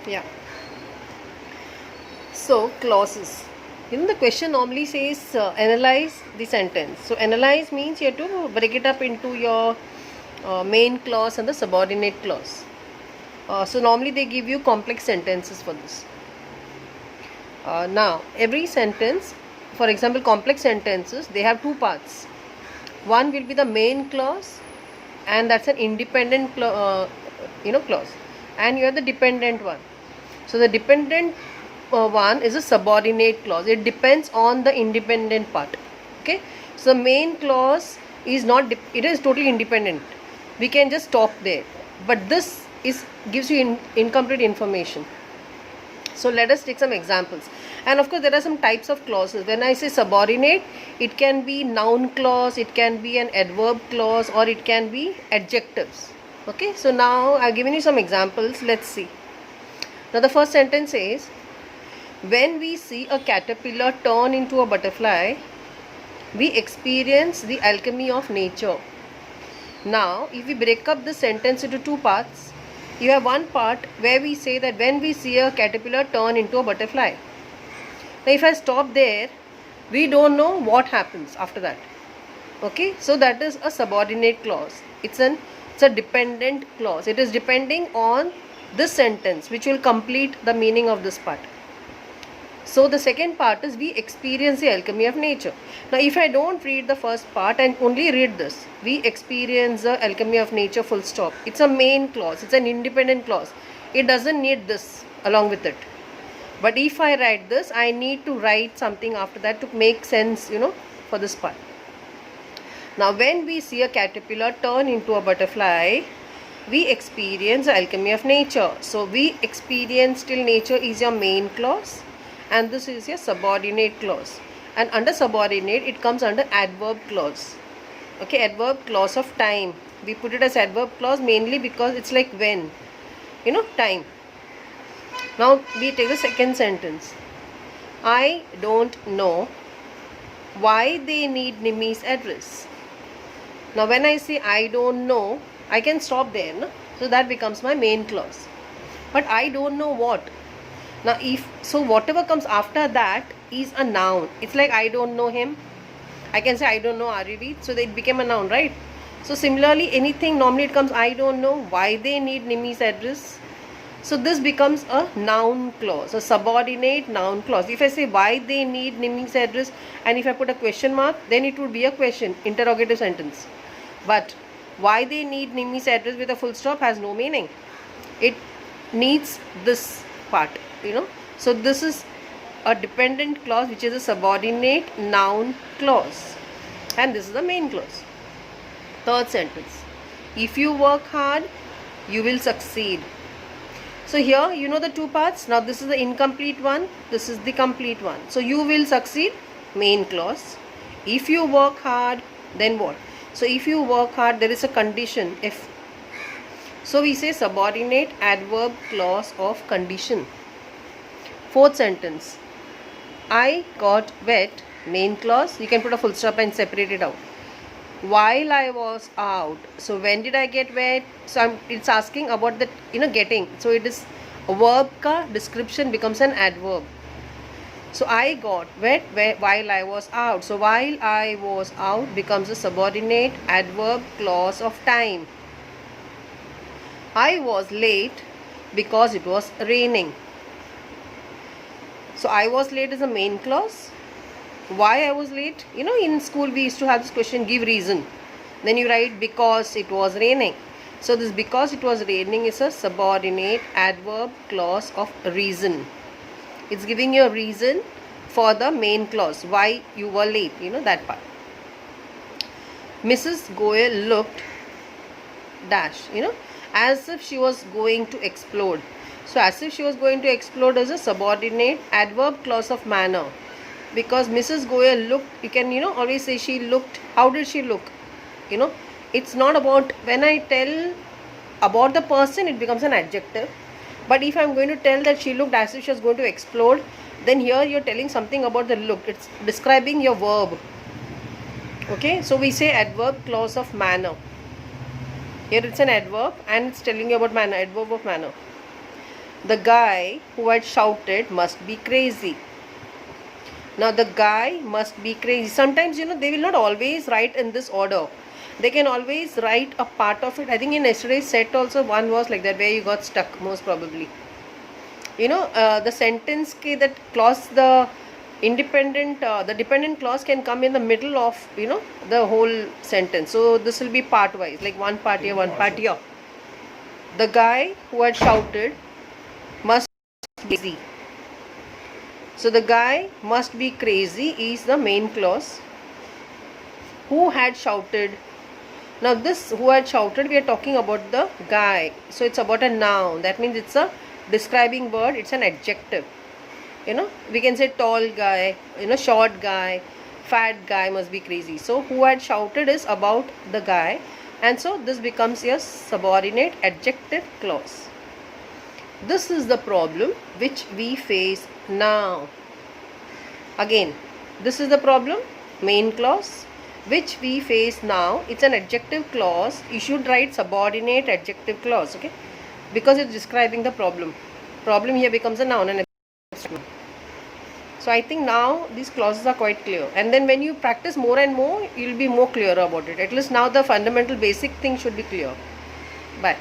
Yeah. So clauses. The question normally says analyze the sentence. So analyze means you have to break it up into your main clause and the subordinate clause. So normally they give you complex sentences for this. Now every sentence, for example, complex sentences, they have two parts. One will be the main clause, and that's an independent clause, and you have the dependent one. So the dependent one is a subordinate clause. It depends on the independent part. Okay, so the main clause is not it is totally independent. We can just stop there, but this gives you incomplete information. So let us take some examples. And of course there are some types of clauses. When I say subordinate, it can be noun clause, it can be an adverb clause, or it can be adjectives. Okay, so now I've given you some examples. Let's see. Now the first sentence says, when we see a caterpillar turn into a butterfly, we experience the alchemy of nature. Now if we break up the sentence into two parts, you have one part where we say that when we see a caterpillar turn into a butterfly. Now if I stop there, we don't know what happens after that. Okay, so that is a subordinate clause. It's a dependent clause. It is depending on this sentence which will complete the meaning of this part. So the second part is we experience the alchemy of nature. Now if I don't read the first part and only read this, we experience the alchemy of nature full stop. It's a main clause. It's an independent clause. It doesn't need this along with it. But if I write this, I need to write something after that to make sense, for this part. Now when we see a caterpillar turn into a butterfly, we experience the alchemy of nature. So we experience till nature is your main clause, and this is your subordinate clause. And under subordinate, it comes under adverb clause. Okay, adverb clause of time. We put it as adverb clause mainly because it's like when, time. Now we take the second sentence. I don't know why they need Nimi's address. Now when I say I don't know, I can stop there, no? So that becomes my main clause. But I don't know what. Now whatever comes after that is a noun. It's like I don't know him. I can say I don't know Arivi. So it became a noun, right? So similarly, anything normally it comes I don't know why they need Nimi's address. So this becomes a noun clause, a subordinate noun clause. If I say why they need Nimi's address, and if I put a question mark, then it would be a question, interrogative sentence. But why they need Nimi's address with a full stop has no meaning. It needs this part, So this is a dependent clause which is a subordinate noun clause. And this is the main clause. Third sentence. If you work hard, you will succeed. So here, the two parts. Now this is the incomplete one. This is the complete one. So you will succeed, main clause. If you work hard, then what? So if you work hard, there is a condition, if. So we say subordinate adverb clause of condition. Fourth sentence. I got wet, main clause. You can put a full stop and separate it out. While I was out. So when did I get wet? So it's asking about the getting. So it is a verb ka description becomes an adverb. So I got wet while I was out. So while I was out becomes a subordinate adverb clause of time. I was late because it was raining. So I was late is a main clause. Why I was late? In school we used to have this question, give reason. Then you write because it was raining. So this because it was raining is a subordinate adverb clause of reason. It's giving you a reason for the main clause, why you were late, that part. Mrs. Goyal looked dash, as if she was going to explode. So as if she was going to explode is a subordinate adverb clause of manner. Because Mrs. Goyal looked, you can always say she looked. How did she look? It's not about, when I tell about the person, it becomes an adjective. But if I'm going to tell that she looked as if she was going to explode, then here you're telling something about the look. It's describing your verb. Okay, so we say adverb clause of manner. Here it's an adverb and it's telling you about manner, adverb of manner. The guy who had shouted must be crazy. Now the guy must be crazy. Sometimes, they will not always write in this order. They can always write a part of it. I think in yesterday's set also one was like that, where you got stuck most probably. The sentence that clause, the dependent clause can come in the middle of, the whole sentence. So this will be part wise, like one part here, one part here. The guy who had shouted must be crazy. So the guy must be crazy is the main clause. Who had shouted? Now this who had shouted, we are talking about the guy. So it's about a noun. That means it's a describing word. It's an adjective. We can say tall guy, short guy, fat guy must be crazy. So who had shouted is about the guy. And so this becomes a subordinate adjective clause. This is the problem which we face now. Again, this is the problem, main clause, which we face now. It's an adjective clause. You should write subordinate adjective clause, okay? Because it's describing the problem. Problem here becomes a noun and so I think now these clauses are quite clear. And then when you practice more and more, you'll be more clear about it. At least now the fundamental basic thing should be clear. Bye.